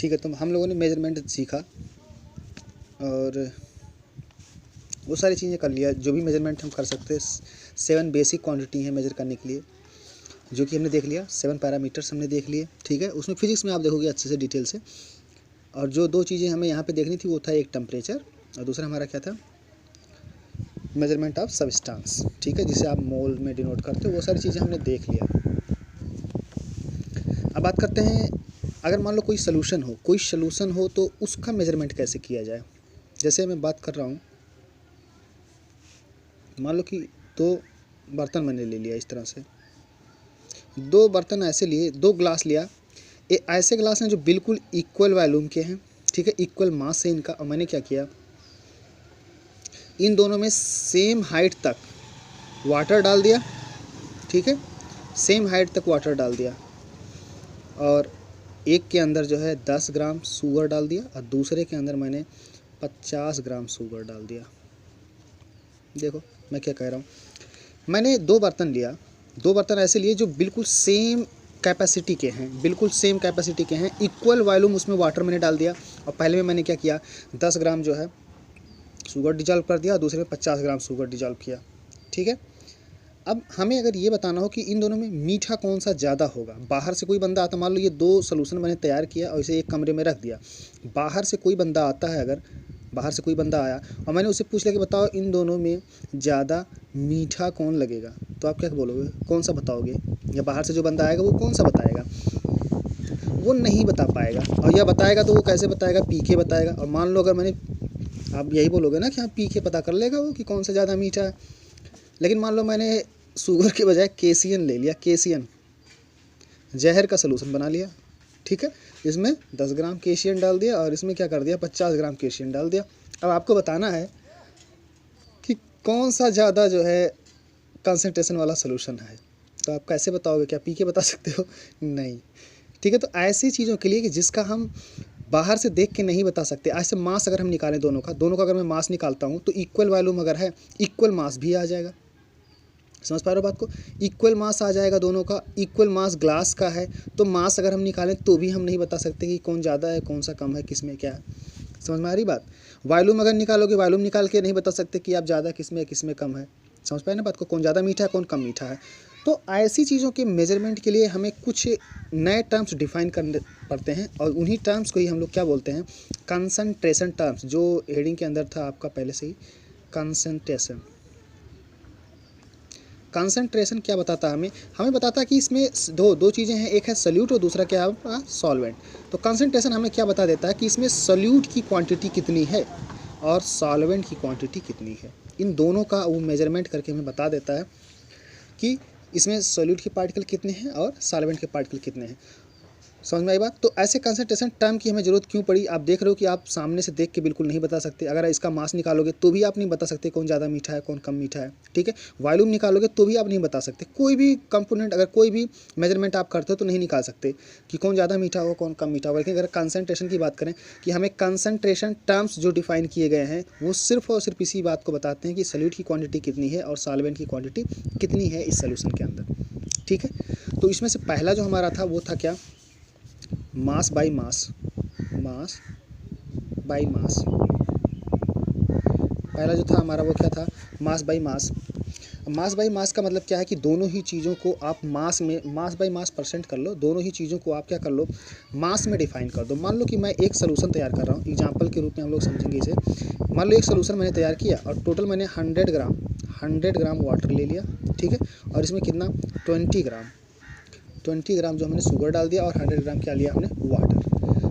ठीक है। तो हम लोगों ने मेजरमेंट सीखा और वो सारी चीज़ें कर लिया जो भी मेजरमेंट हम कर सकते हैं। 7 बेसिक क्वांटिटी हैं मेजर करने के लिए, जो कि हमने देख लिया। 7 पैरामीटर्स हमने देख लिए, ठीक है। उसमें फिजिक्स में आप देखोगे अच्छे से डिटेल से। और जो 2 चीज़ें हमें यहाँ पे देखनी थी वो था एक टेम्परेचर और दूसरा हमारा क्या था, मेजरमेंट ऑफ सब्सटेंस, ठीक है, जिसे आप मोल में डिनोट करते हो। वो सारी चीज़ें हमने देख लिया। अब बात करते हैं, अगर मान लो कोई सलूशन हो तो उसका मेजरमेंट कैसे किया जाए। जैसे मैं बात कर रहा हूँ, मान लो कि 2 बर्तन मैंने ले लिया। इस तरह से 2 बर्तन ऐसे लिए, 2 ग्लास लिया। ये ऐसे ग्लास हैं जो बिल्कुल इक्वल वॉल्यूम के हैं, ठीक है, इक्वल मास है इनका। और मैंने क्या किया, इन दोनों में सेम हाइट तक वाटर डाल दिया, ठीक है, सेम हाइट तक वाटर डाल दिया। और एक के अंदर जो है 10 ग्राम शुगर डाल दिया और दूसरे के अंदर मैंने 50 ग्राम शुगर डाल दिया। देखो मैं क्या कह रहा हूँ, मैंने 2 बर्तन लिया, 2 बर्तन ऐसे लिए जो बिल्कुल सेम कैपेसिटी के हैं, बिल्कुल सेम कैपेसिटी के हैं, इक्वल वॉल्यूम उसमें वाटर मैंने डाल दिया। और पहले में मैंने क्या किया, 10 ग्राम जो है शुगर डिजॉल्व कर दिया और दूसरे में 50 ग्राम शुगर डिजॉल्व किया, ठीक है। अब हमें अगर ये बताना हो कि इन दोनों में मीठा कौन सा ज़्यादा होगा। बाहर से कोई बंदा आता, मान लो ये 2 सॉल्यूशन मैंने तैयार किया और इसे एक कमरे में रख दिया। बाहर से कोई बंदा आता है, अगर बाहर से कोई बंदा आया और मैंने उससे पूछ लिया कि बताओ इन दोनों में ज़्यादा मीठा कौन लगेगा, तो आप क्या बोलोगे, कौन सा बताओगे। या बाहर से जो बंदा आएगा वो कौन सा बताएगा, वो नहीं बता पाएगा। और या बताएगा तो वो कैसे बताएगा, पी के बताएगा। और मान लो अगर मैंने, आप यही बोलोगे ना कि हाँ पी के पता कर लेगा वो कि कौन सा ज़्यादा मीठा है। लेकिन मान लो मैंने शुगर के बजाय केसियन ले लिया, केसियन जहर का सलूशन बना लिया, ठीक है। इसमें 10 ग्राम केशियन डाल दिया और इसमें क्या कर दिया, 50 ग्राम केशियन डाल दिया। अब आपको बताना है कि कौन सा ज़्यादा जो है कंसंट्रेशन वाला सलूशन है। तो आप कैसे बताओगे, क्या पी के बता सकते हो, नहीं, ठीक है। तो ऐसी चीज़ों के लिए कि जिसका हम बाहर से देख के नहीं बता सकते, ऐसे मास अगर हम निकालें दोनों का अगर मैं मास निकालता हूँ तो इक्वल वॉल्यूम अगर है, इक्वल मास भी आ जाएगा। समझ पा रहे हो बात को, इक्वल मास आ जाएगा दोनों का, इक्वल मास ग्लास का है। तो मास अगर हम निकालें तो भी हम नहीं बता सकते कि कौन ज़्यादा है कौन सा कम है, किस में क्या है। समझ में आ रही बात। वॉल्यूम अगर निकालोगे, वॉल्यूम निकाल के नहीं बता सकते कि आप ज़्यादा किस में किस में कम है। समझ पाए ना बात को, कौन ज़्यादा मीठा है कौन कम मीठा है। तो ऐसी चीज़ों के मेजरमेंट के लिए हमें कुछ नए टर्म्स डिफाइन करने पड़ते हैं और उन्हीं टर्म्स को ही हम लोग क्या बोलते हैं, कंसंट्रेशन टर्म्स। जो हेडिंग के अंदर था आपका पहले से ही, कंसंट्रेशन। कंसंट्रेशन क्या बताता है हमें बताता है कि इसमें दो चीज़ें हैं, एक है सल्यूट और दूसरा क्या है सॉल्वेंट। तो कंसंट्रेशन हमें क्या बता देता है कि इसमें सल्यूट की क्वांटिटी कितनी है और सॉल्वेंट की क्वांटिटी कितनी है। इन दोनों का वो मेजरमेंट करके हमें बता देता है कि इसमें सॉल्यूट के पार्टिकल कितने हैं और सॉल्वेंट के पार्टिकल कितने हैं। समझ में आई बात। तो ऐसे कंसंट्रेशन टर्म की हमें ज़रूरत क्यों पड़ी, आप देख रहे हो कि आप सामने से देख के बिल्कुल नहीं बता सकते। अगर इसका मास निकालोगे तो भी आप नहीं बता सकते कौन ज़्यादा मीठा है कौन कम मीठा है, ठीक है। वॉल्यूम निकालोगे तो भी आप नहीं बता सकते। कोई भी कंपोनेंट, अगर कोई भी मेजरमेंट आप करते हो तो नहीं निकाल सकते कि कौन ज़्यादा मीठा हो कौन कम मीठा हो। लेकिन अगर कंसंट्रेशन की बात करें कि हमें कंसंट्रेशन टर्म्स जो डिफाइन किए गए हैं वो सिर्फ और सिर्फ इसी बात को बताते हैं कि सॉल्यूट की क्वांटिटी कितनी है और सॉल्वेंट की क्वांटिटी कितनी है इस सॉल्यूशन के अंदर, ठीक है। तो इसमें से पहला जो हमारा था वो था क्या, mass by mass, mass by mass. पहला जो था हमारा वो क्या था, mass by mass. Mass by mass का मतलब क्या है कि दोनों ही चीज़ों को आप मास में, मास बाई मास परसेंट कर लो, दोनों ही चीज़ों को आप क्या कर लो, मास में डिफाइन कर दो। मान लो कि मैं एक सलूशन तैयार कर रहा हूँ, एग्जांपल के रूप में हम लोग समझेंगे इसे। मान लो एक सलूशन मैंने तैयार किया और टोटल मैंने 100 ग्राम वाटर ले लिया, ठीक है। और इसमें कितना 20 ग्राम जो हमने शुगर डाल दिया और 100 ग्राम क्या लिया हमने, वाटर।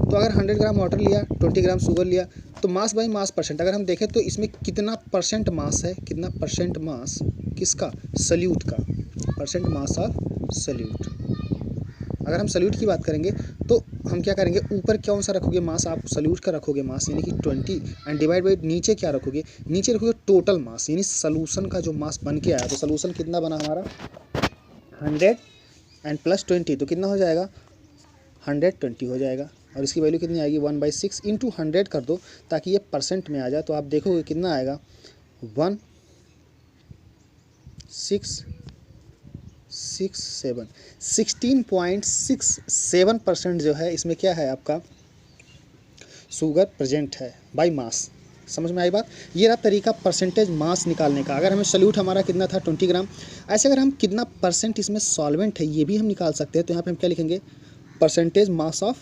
तो अगर 100 ग्राम वाटर लिया, 20 ग्राम शुगर लिया, तो मास बाई मास परसेंट अगर हम देखें तो इसमें कितना परसेंट मास है, कितना परसेंट मास किसका, सल्यूट का, परसेंट मास ऑफ सल्यूट। अगर हम सल्यूट की बात करेंगे तो हम क्या करेंगे, ऊपर कौन सा रखोगे मास, आप सल्यूट का रखोगे मास यानी कि 20 एंड डिवाइड बाई नीचे क्या रखोगे, नीचे रखोगे टोटल मास यानी सलूशन का जो मास बन के आया। तो सलूशन कितना बना हमारा 100 एंड प्लस 20 तो कितना हो जाएगा 120 हो जाएगा। और इसकी वैल्यू कितनी आएगी 1/6 इंटू 100 कर दो ताकि ये परसेंट में आ जाए। तो आप देखोगे कितना आएगा 1667 16.67% जो है इसमें क्या है आपका शुगर प्रेजेंट है बाय मास। समझ में आई बात। ये रहा तरीका परसेंटेज मास निकालने का। अगर हमें सॉल्यूट हमारा कितना था 20 ग्राम, ऐसे अगर हम कितना परसेंट इसमें सॉल्वेंट है ये भी हम निकाल सकते हैं। तो यहाँ पे हम क्या लिखेंगे, परसेंटेज मास ऑफ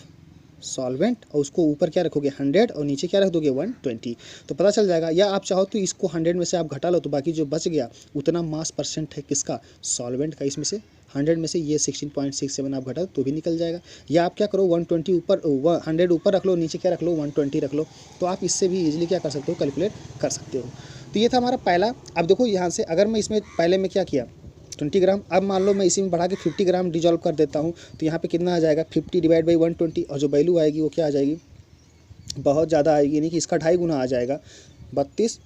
सॉल्वेंट, और उसको ऊपर क्या रखोगे 100 और नीचे क्या रख दोगे 120, तो पता चल जाएगा। या आप चाहो तो इसको 100 में से आप घटा लो, तो बाकी जो बच गया उतना मास परसेंट है किसका, सॉल्वेंट का। इसमें से 100 में से ये 16.67 आप घटा तो भी निकल जाएगा। या आप क्या करो 120 ऊपर 100 ऊपर रख लो, नीचे क्या रख लो 120 रख लो, तो आप इससे भी इजीली क्या कर सकते हो, कैलकुलेट कर सकते हो। तो ये था हमारा पहला। अब देखो यहाँ से अगर मैं इसमें पहले में क्या किया 20 ग्राम, अब मान लो मैं इसी में बढ़ा के 50 ग्राम डिजॉल्व कर देता हूँ, तो यहाँ पे कितना आ जाएगा 50 डिवाइड बाई 120, और जो वैल्यू आएगी वो क्या आ जाएगी, बहुत ज़्यादा आएगी, यानी कि इसका 2.5 गुना आ जाएगा, 32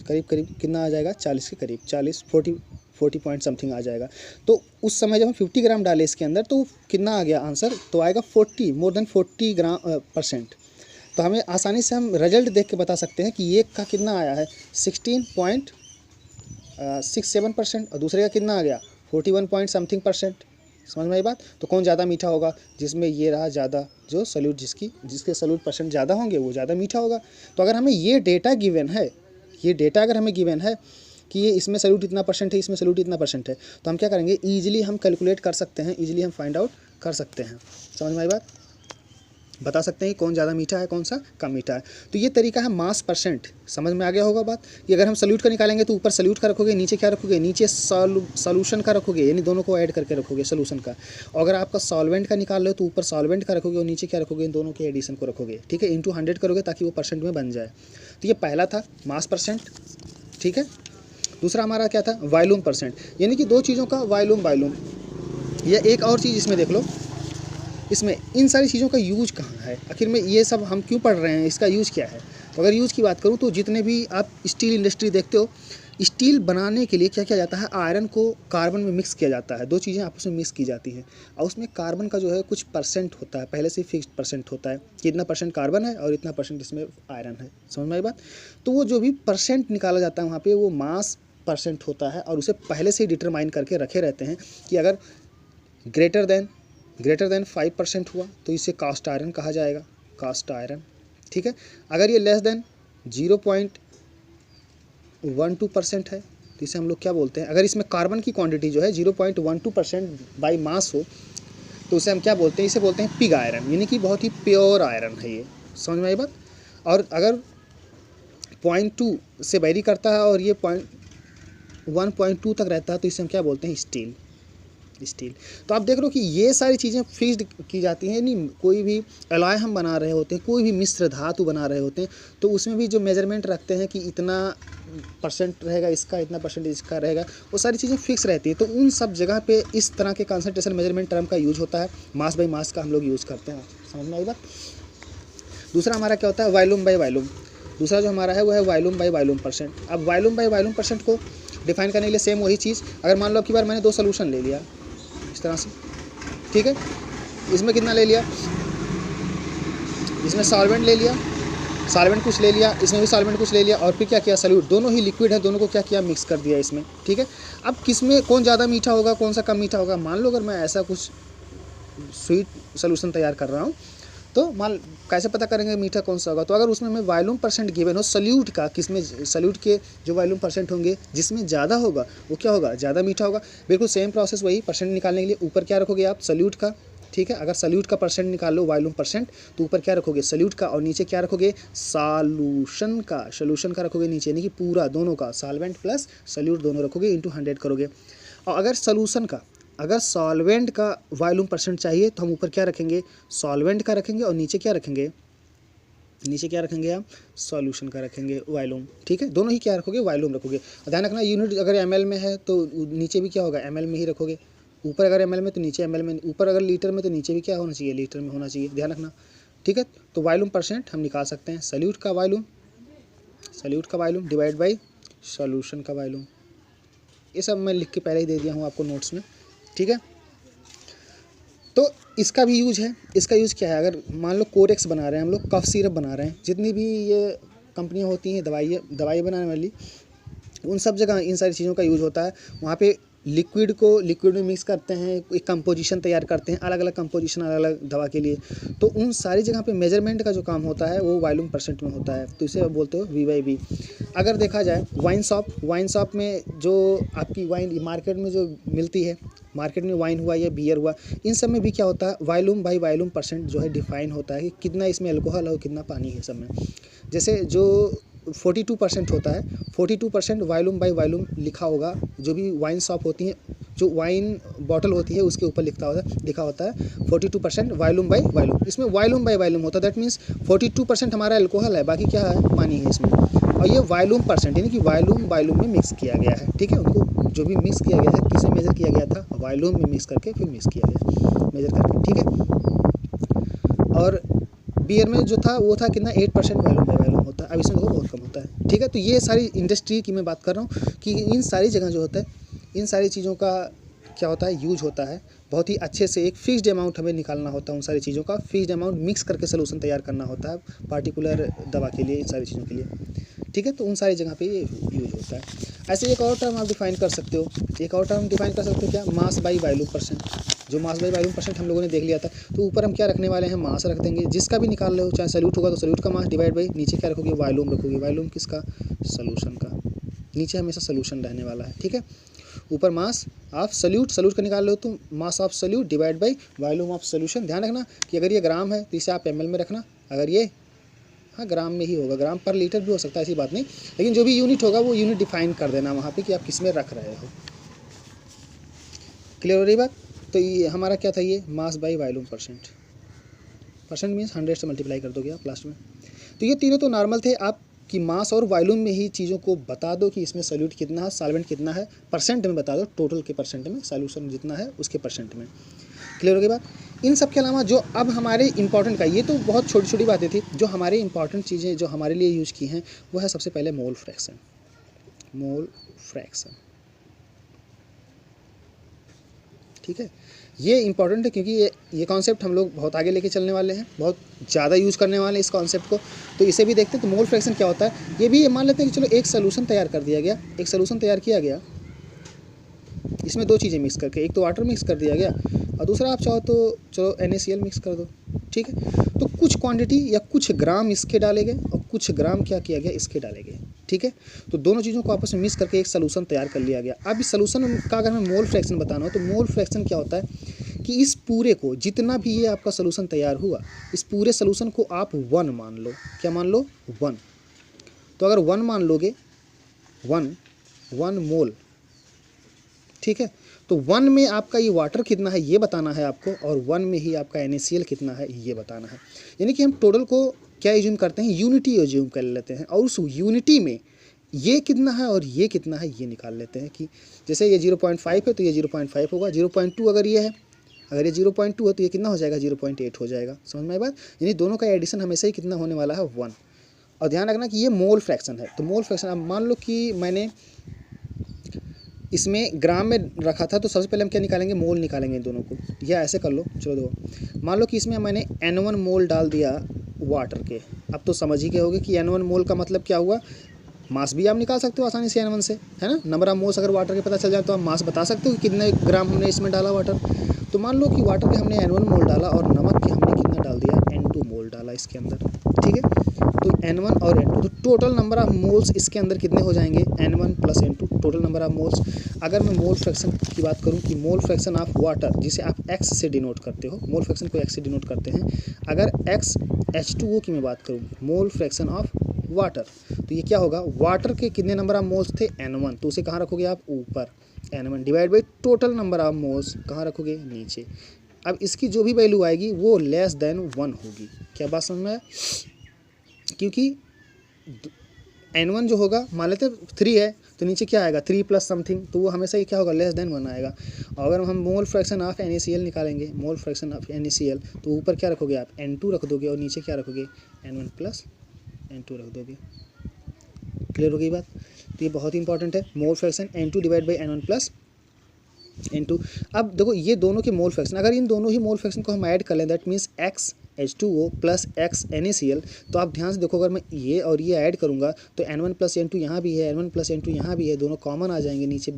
करीब करीब कितना आ जाएगा 40 के करीब, 40 पॉइंट समथिंग आ जाएगा। तो उस समय जब हम 50 ग्राम डाले इसके अंदर तो कितना आ गया आंसर, तो आएगा 40, मोर देन 40 ग्राम परसेंट। तो हमें आसानी से हम रिजल्ट देख के बता सकते हैं कि ये का कितना आया है 16.67% और दूसरे का कितना आ गया 41 पॉइंट समथिंग परसेंट। समझ में आई बात। तो कौन ज़्यादा मीठा होगा, जिसमें ये रहा ज़्यादा, जो सॉल्यूट जिसके सॉल्यूट परसेंट ज़्यादा होंगे वो ज़्यादा मीठा होगा। तो अगर हमें ये डेटा गिवन है, ये डेटा अगर हमें गिवन है कि ये इसमें सॉल्यूट इतना परसेंट है, इसमें सॉल्यूट इतना परसेंट है, तो हम क्या करेंगे, ईजिली हम कैलकुलेट कर सकते हैं, ईजिली हम फाइंड आउट कर सकते हैं। समझ में आई बात, बता सकते हैं कौन ज़्यादा मीठा है कौन सा कम मीठा है। तो ये तरीका है मास परसेंट। समझ में आ गया होगा बात कि अगर हम सॉल्यूट का निकालेंगे तो ऊपर सॉल्यूट का रखोगे, नीचे क्या रखोगे, नीचे सॉल्यूशन का रखोगे, यानी दोनों को ऐड करके रखोगे सॉल्यूशन का। और अगर आपका सॉल्वेंट का निकाल लो तो ऊपर सॉल्वेंट का रखोगे और नीचे क्या रखोगे, इन दोनों के एडिशन को रखोगे। ठीक है, इंटू 100 करोगे ताकि वो परसेंट में बन जाए। तो ये पहला था मास परसेंट। ठीक है, दूसरा हमारा क्या था वॉल्यूम परसेंट, यानी कि दो चीज़ों का वॉल्यूम। या एक और चीज़ इसमें देख लो, इसमें इन सारी चीज़ों का यूज कहाँ है, आखिर में ये सब हम क्यों पढ़ रहे हैं, इसका यूज़ क्या है। तो अगर यूज़ की बात करूँ तो जितने भी आप स्टील इंडस्ट्री देखते हो, स्टील बनाने के लिए क्या किया जाता है, आयरन को कार्बन में मिक्स किया जाता है, दो चीज़ें आपस में मिक्स की जाती हैं, और उसमें कार्बन का जो है कुछ परसेंट होता है, पहले से फिक्स्ड परसेंट होता है कि इतना परसेंट कार्बन है और इतना परसेंट इसमें आयरन है। समझ में आई बात। तो वो जो भी परसेंट निकाला जाता है वहाँ पर वो मास परसेंट होता है, और उसे पहले से ही डिटरमाइन करके रखे रहते हैं कि अगर ग्रेटर देन 5% हुआ तो इसे कास्ट आयरन कहा जाएगा, कास्ट आयरन। ठीक है, अगर ये लेस देन 0.12% है तो इसे हम लोग क्या बोलते हैं, अगर इसमें कार्बन की क्वांटिटी जो है 0.12% बाई मास हो तो उसे हम क्या बोलते हैं, इसे बोलते हैं पिग आयरन, यानी कि बहुत ही प्योर आयरन है ये। समझ में आई बात। और अगर 0.2 से वेरी करता है और ये 1.2 तक रहता है तो इसे हम क्या बोलते हैं, स्टील। तो आप देख रहे हो कि ये सारी चीज़ें फिक्स्ड की जाती हैं, नहीं कोई भी अलॉय हम बना रहे होते हैं, कोई भी मिश्र धातु बना रहे होते हैं, तो उसमें भी जो मेजरमेंट रखते हैं कि इतना परसेंट रहेगा इसका, इतना परसेंट इसका रहेगा, वो सारी चीज़ें फिक्स रहती हैं। तो उन सब जगह पे इस तरह के कंसंट्रेशन मेजरमेंट टर्म का यूज होता है, मास बाई मास का हम लोग यूज़ करते हैं। समझ में आई बात। दूसरा हमारा क्या होता है, वॉल्यूम बाई वॉल्यूम। दूसरा जो हमारा है वो है वॉल्यूम बाई वॉल्यूम परसेंट। अब वॉल्यूम बाई वॉल्यूम परसेंट को डिफाइन करने के लिए सेम वही चीज़, अगर मान लो अब की बार मैंने 2 सोल्यूशन ले लिया इस तरह से, ठीक है, इसमें कितना ले लिया, इसमें सॉल्वेंट ले लिया, सॉल्वेंट कुछ ले लिया, इसमें भी सॉल्वेंट कुछ ले लिया, और फिर क्या किया, सॉल्यूट, दोनों ही लिक्विड है, दोनों को क्या किया, मिक्स कर दिया इसमें। ठीक है, अब किसमें कौन ज़्यादा मीठा होगा कौन सा कम मीठा होगा। मान लो अगर मैं ऐसा कुछ स्वीट सोल्यूशन तैयार कर रहा हूँ तो मान कैसे पता करेंगे मीठा कौन सा होगा, तो अगर उसमें हमें वॉल्यूम परसेंट गिवन हो सॉल्यूट का, किसमें सॉल्यूट के जो वॉल्यूम परसेंट होंगे जिसमें ज़्यादा होगा वो क्या होगा, ज़्यादा मीठा होगा। बिल्कुल सेम प्रोसेस वही, परसेंट निकालने के लिए ऊपर क्या रखोगे आप, सॉल्यूट का। ठीक है, अगर सॉल्यूट का परसेंट निकाल लो वॉल्यूम परसेंट, तो ऊपर क्या रखोगे, सॉल्यूट का, और नीचे क्या रखोगे, सॉल्यूशन का रखोगे नीचे, यानी कि पूरा दोनों का, सॉल्वेंट प्लस सॉल्यूट दोनों रखोगे, इंटू 100 करोगे। और अगर सॉल्यूशन का, अगर सॉल्वेंट का वॉल्यूम परसेंट चाहिए तो हम ऊपर क्या रखेंगे, सॉल्वेंट का रखेंगे, और नीचे क्या रखेंगे, आप सॉल्यूशन का रखेंगे वॉल्यूम। ठीक है, दोनों ही क्या रखोगे, वॉल्यूम रखोगे। ध्यान रखना यूनिट अगर ml में है तो नीचे भी क्या होगा, ml में ही रखोगे। ऊपर अगर ml में तो नीचे ml में, ऊपर अगर लीटर में तो नीचे भी क्या होना चाहिए, लीटर में होना चाहिए, ध्यान रखना। ठीक है, तो वॉल्यूम परसेंट हम निकाल सकते हैं, सॉल्यूट का वॉल्यूम डिवाइड बाई सॉल्यूशन का वॉल्यूम। ये सब मैं लिख के पहले ही दे दिया हूँ आपको नोट्स में। ठीक है, तो इसका भी यूज है। इसका यूज़ क्या है, अगर मान लो कोरेक्स बना रहे हैं हम लोग, कफ सिरप बना रहे हैं, जितनी भी ये कंपनियां होती हैं दवाई बनाने वाली, उन सब जगह इन सारी चीज़ों का यूज़ होता है। वहाँ पे लिक्विड को लिक्विड में मिक्स करते हैं, एक कंपोजिशन तैयार करते हैं, अलग अलग कंपोजिशन अलग अलग दवा के लिए, तो उन सारी जगह पे मेजरमेंट का जो काम होता है वो वॉल्यूम परसेंट में होता है, तो इसे आप बोलते हो V/V। अगर देखा जाए वाइन शॉप में जो आपकी वाइन मार्केट में जो मिलती है, मार्केट में वाइन हुआ या बियर हुआ, इन सब में भी क्या होता है, वॉल्यूम बाई वॉल्यूम परसेंट जो है डिफाइन होता है कि कितना इसमें अल्कोहल और कितना पानी है सब में। जैसे जो 42% होता है, 42% वॉल्यूम बाई वॉल्यूम लिखा होगा, जो भी वाइन शॉप होती है, जो वाइन बॉटल होती है उसके ऊपर लिखा होता है 42% वॉल्यूम बाई वॉल्यूम। इसमें वॉल्यूम बाई वॉल्यूम होता है, दैट मीन्स 42% हमारा अल्कोहल है, बाकी क्या है, पानी है इसमें। और ये वॉल्यूम परसेंट यानी कि वॉल्यूम में मिक्स किया गया है, ठीक है। उनको जो भी मिक्स किया गया है, किसे मेजर किया गया था, वॉल्यूम में मिक्स करके फिर मिक्स किया गया मेजर करके, ठीक है। और बियर में जो था वो था कितना, 8% वॉल्यूम बाई वॉल्यूम होता है, अब इसमें बहुत कम होता है, ठीक है। तो ये सारी इंडस्ट्री की मैं बात कर रहा हूँ कि इन सारी जगह जो होता है, इन सारी चीज़ों का क्या होता है, यूज होता है। बहुत ही अच्छे से एक फिक्स्ड अमाउंट हमें निकालना होता है, उन सारी चीज़ों का फिक्स्ड अमाउंट मिक्स करके सोल्यूशन तैयार करना होता है पार्टिकुलर दवा के लिए, इन सारी चीज़ों के लिए, ठीक है। तो उन सारी जगह पे ये यूज होता है। ऐसे एक और टर्म आप डिफाइन कर सकते हो, एक और टर्म डिफाइन कर सकते हो, क्या, मास बाई वॉल्यूम परसेंट। जो मास बाई वॉल्यूम परसेंट हम लोगों ने देख लिया था, तो ऊपर हम क्या रखने वाले हैं, मास रख देंगे, जिसका भी निकाल रहे हो, चाहे सल्यूट होगा तो सल्यूट का मास डिवाइड बाई, नीचे क्या रखोगे, वॉल्यूम रखोगे, वॉल्यूम किसका, सोल्यूशन का, नीचे हमेशा सोल्यूशन रहने वाला है, ठीक है। ऊपर मास ऑफ सल्यूट का निकाल लो तो mass of solute divide by volume of solution. ध्यान रखना कि अगर ये ग्राम है तो इसे आप ml में रखना, अगर ये हाँ ग्राम में ही होगा, ग्राम पर लीटर भी हो सकता है, ऐसी बात नहीं, लेकिन जो भी यूनिट होगा वो यूनिट डिफाइन कर देना वहाँ पे कि आप किस में रख रहे हो। क्लियर हो रही बात। तो ये हमारा क्या था, ये mass by volume percent means 100 से मल्टीप्लाई कर दोगे आप लास्ट में। तो ये तीनों तो नॉर्मल थे, आप कि मास और वॉल्यूम में ही चीज़ों को बता दो कि इसमें सॉल्यूट कितना है, सॉल्वेंट कितना है, परसेंट में बता दो, टोटल के परसेंट में, सॉल्यूशन जितना है उसके परसेंट में। क्लियर हो गई बात। इन सब के अलावा जो अब हमारे इंपॉर्टेंट का, ये तो बहुत छोटी छोटी बातें थी, जो हमारे इंपॉर्टेंट चीज़ें जो हमारे लिए यूज़ की हैं वो है सबसे पहले मोल फ्रैक्शन। ठीक है, ये इंपॉर्टेंट है क्योंकि ये कॉन्सेप्ट हम लोग बहुत आगे लेके चलने वाले हैं, बहुत ज़्यादा यूज़ करने वाले हैं इस कॉन्सेप्ट को। तो इसे भी देखते हैं। तो मोल फ्रैक्शन क्या होता है, ये भी मान लेते हैं कि चलो एक सोल्यूशन तैयार कर दिया गया, एक सोल्यूशन तैयार किया गया, इसमें दो चीज़ें मिक्स करके, एक तो वाटर मिक्स कर दिया गया और दूसरा आप चाहो तो चलो NaCl मिक्स कर दो, ठीक है। तो कुछ क्वांटिटी या कुछ ग्राम इसके डाले गए और कुछ ग्राम क्या किया गया, इसके डाले गए, ठीक है। तो दोनों चीज़ों को आपस में मिक्स करके एक सोल्यूशन तैयार कर लिया गया। अब इस सोल्यूशन का अगर हमें मोल फ्रैक्शन बताना हो तो मोल फ्रैक्शन क्या होता है कि इस पूरे को, जितना भी ये आपका सोल्यूशन तैयार हुआ, इस पूरे सोल्यूशन को आप 1 मान लो। क्या मान लो, 1। तो अगर 1 मान लोगे, 1 मोल, ठीक है। तो 1 में आपका ये वाटर कितना है ये बताना है आपको, और 1 में ही आपका NaCl कितना है ये बताना है। यानी कि हम टोटल को क्या एज्यूम करते हैं, यूनिटी एज्यूम कर लेते हैं, और उस यूनिटी में ये कितना है और ये कितना है ये निकाल लेते हैं। कि जैसे ये 0.5 है तो ये 0.5 होगा, 0.2 अगर ये है, अगर ये 0.2 है तो ये कितना हो जाएगा, 0.8 हो जाएगा। समझ में आई बात। यानी दोनों का एडिशन हमेशा ही कितना होने वाला है, 1। और ध्यान रखना कि ये मोल फ्रैक्शन है। तो मोल फ्रैक्शन, अब मान लो कि मैंने इसमें ग्राम में रखा था, तो सबसे पहले हम क्या निकालेंगे, मोल निकालेंगे इन दोनों को। या ऐसे कर लो, चलो देखो, मान लो कि इसमें मैंने N1 मोल डाल दिया वाटर के। अब तो समझ ही गए होगे कि N1 मोल का मतलब क्या हुआ। मास भी आप निकाल सकते हो आसानी से N1 से, है ना। नंबर ऑफ मोल्स अगर वाटर के पता चल जाए तो आप मास बता सकते हो कि कितने ग्राम हमने इसमें डाला वाटर। तो मान लो कि वाटर के हमने N1 मोल डाला और नमक के हमने कितना डाल दिया, N2 मोल डाला इसके अंदर, ठीक है। तो N1 और N2, तो टोटल नंबर ऑफ मोल्स इसके अंदर कितने हो जाएंगे, N1 + N2, total number of moles. अगर मैं मोल फ्रैक्शन की बात करूं कि मोल फ्रैक्शन ऑफ वाटर, जिसे आप X से डिनोट करते हो, मोल फ्रैक्शन को X से डिनोट करते हैं। अगर X H2O की मैं बात करूं, मोल फ्रैक्शन ऑफ वाटर, तो ये क्या होगा, वाटर के कितने नंबर ऑफ मोल्स थे, N1, तो उसे कहाँ रखोगे आप, ऊपर, N1 divide by total number of moles कहाँ रखोगे, नीचे। अब इसकी जो भी वैल्यू आएगी वो <1 होगी। क्या बात समझ में आया। क्योंकि N1 जो होगा, मान लेते 3 है तो नीचे क्या आएगा, 3 + समथिंग, तो वो हमेशा ही क्या होगा, <1 आएगा। और अगर हम मोल फ्रैक्शन ऑफ NaCl निकालेंगे, मोल फ्रैक्शन ऑफ NaCl, तो ऊपर क्या रखोगे आप, N2 रख दोगे और नीचे क्या रखोगे, N1 + N2 रख दोगे। क्लियर हो गई बात। तो ये बहुत ही इंपॉर्टेंट है, mole fraction N2 divide by N1 + N2। अब देखो ये दोनों के मोल फ्रैक्शन, अगर इन दोनों ही मोल फ्रैक्शन को हम ऐड कर लें, that means X H2O + X NaCl, तो आप ध्यान से देखो, अगर मैं ये और ये ऐड करूँगा तो N1 + N2 यहाँ भी है, N1 + N2 यहाँ भी है, दोनों कॉमन आ जाएंगे नीचे,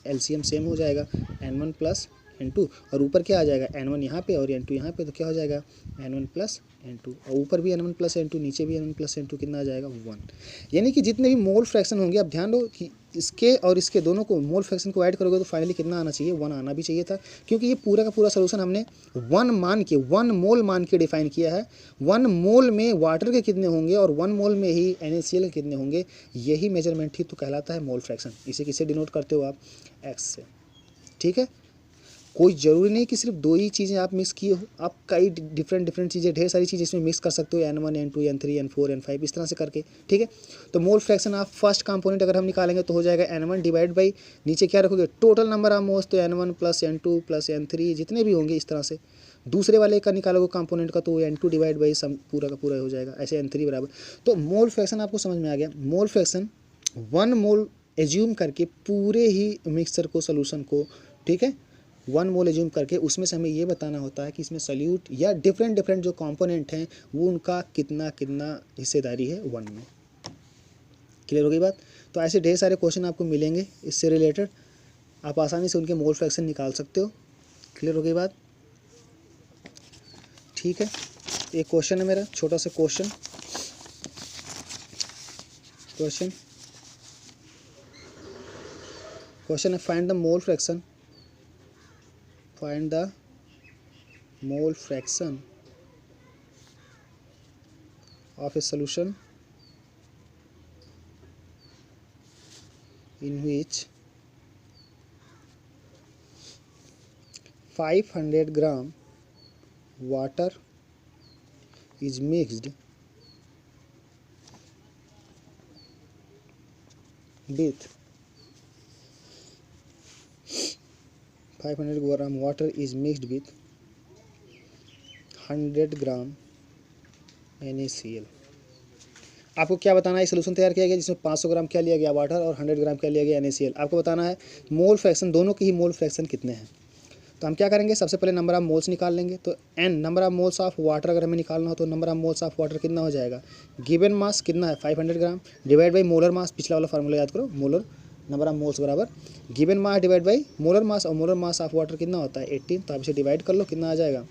एलसीएम सेम हो जाएगा N1 प्लस N2, और ऊपर क्या आ जाएगा N1 यहाँ पे और N2 यहाँ पे, तो क्या हो जाएगा N1 प्लस N2, और ऊपर भी N1 प्लस N2, नीचे भी N1 प्लस N2, कितना आ जाएगा 1। यानी कि जितने भी मोल फ्रैक्शन होंगे, आप ध्यान दो कि इसके और इसके दोनों को मोल फ्रैक्शन को ऐड करोगे तो फाइनली कितना आना चाहिए, 1 आना भी चाहिए था, क्योंकि ये पूरा का पूरा सोल्यूशन हमने 1 मोल मान के डिफाइन किया है। 1 मोल में वाटर के कितने होंगे और 1 मोल में ही NaCl के कितने होंगे, यही मेजरमेंट ही तो कहलाता है मोल फ्रैक्शन। इसे किससे डिनोट करते हो आप, x से, ठीक है। कोई ज़रूरी नहीं कि सिर्फ 2 ही चीज़ें आप मिक्स किए हो, आप कई डिफरेंट चीज़ें, ढेर सारी चीज़ें इसमें मिक्स कर सकते हो, N1 N2 N3 N4 N5 इस तरह से करके, ठीक है। तो मोल फ्रैक्शन आप फर्स्ट कंपोनेंट अगर हम निकालेंगे तो हो जाएगा N1 डिवाइड बाई, नीचे क्या रखोगे, टोटल नंबर ऑफ मोल्स, तो N1 plus N2 plus N3 जितने भी होंगे इस तरह से। दूसरे वाले का निकालोगे कंपोनेंट का तो N2 डिवाइड बाई सम पूरा का पूरा हो जाएगा, ऐसे N3 बराबर। तो मोल फ्रैक्शन आपको समझ में आ गया। मोल फ्रैक्शन 1 मोल एज्यूम करके पूरे ही मिक्सचर को, सोल्यूशन को, ठीक है, 1 मोल एज्यूम करके उसमें से हमें ये बताना होता है कि इसमें सल्यूट या डिफरेंट जो कंपोनेंट हैं वो उनका कितना हिस्सेदारी है 1 में। क्लियर हो गई बात। तो ऐसे ढेर सारे क्वेश्चन आपको मिलेंगे इससे रिलेटेड, आप आसानी से उनके मोल फ्रैक्शन निकाल सकते हो। क्लियर हो गई बात, ठीक है। एक क्वेश्चन है मेरा, छोटा सा क्वेश्चन है, find the mole fraction of a solution in which 500 gram water is mixed with 500 gram water is mixed with 100 gram NaCl। आपको क्या बताना है, सोल्यूशन तैयार किया गया जिसमें 500 ग्राम क्या लिया गया वाटर और 100 ग्राम क्या लिया गया NaCl। आपको बताना है मोल फ्रैक्शन, दोनों के ही मोल फ्रैक्शन कितने हैं। तो हम क्या करेंगे, सबसे पहले नंबर ऑफ मोल्स निकाल लेंगे। तो n number of moles of water अगर हमें निकालना हो तो number of moles of water कितना हो जाएगा, गिवन मास कितना है 500 gram divide by molar mass, पिछला वाला फार्मूला याद करो, मोलर नंबर ऑफ मोल्स बराबर given mass divide by molar mass, और मोलर मास ऑफ वाटर कितना होता है 18। तो आप इसे डिवाइड कर लो, कितना आ जाएगा